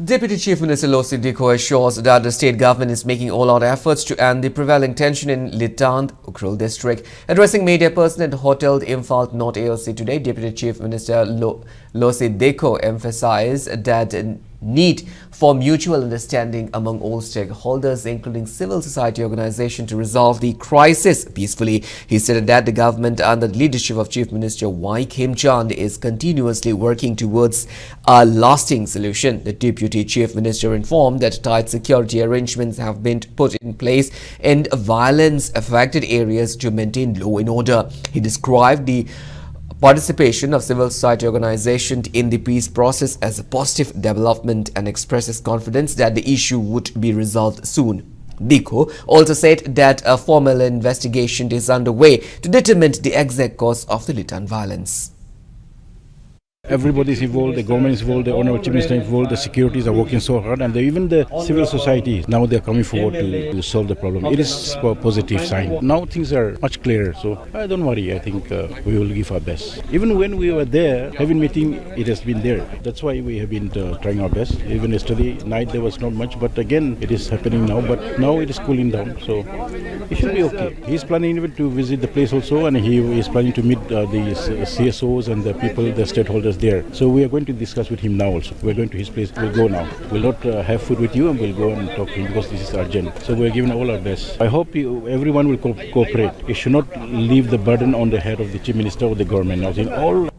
Deputy Chief Minister Losii Dikho assures that the state government is making all-out efforts to end the prevailing tension in Litan, Ukhrul district. Addressing media person at Hotel Imphal North AOC today, Deputy Chief Minister Losii Dikho emphasized that need for mutual understanding among all stakeholders, including civil society organizations, to resolve the crisis peacefully. He said that the government, under the leadership of Chief Minister Y. Kim Chand, is continuously working towards a lasting solution. The Deputy Chief Minister informed that tight security arrangements have been put in place in violence-affected areas to maintain law and order. He described the participation of civil society organizations in the peace process as a positive development and expresses confidence that the issue would be resolved soon. Dikho also said that a formal investigation is underway to determine the exact cause of the Litan violence. Everybody is involved, the government is involved, the honorable chief minister is involved, the securities are working so hard, and even the civil society, now they are coming forward to solve the problem. It is a positive sign. Now things are much clearer, so don't worry, I think we will give our best. Even when we were there, having meeting, it has been there. That's why we have been trying our best. Even yesterday night there was not much, but again it is happening now, but now it is cooling down, so it should be okay. He is planning even to visit the place also, and he is planning to meet the CSOs and the people, the stakeholders there. So we are going to discuss with him now also. We're going to his place. We'll go now. We'll not have food with you, and we'll go and talk to him because this is urgent. So we're giving all our best. I hope everyone will cooperate. It should not leave the burden on the head of the chief minister or the government. I think all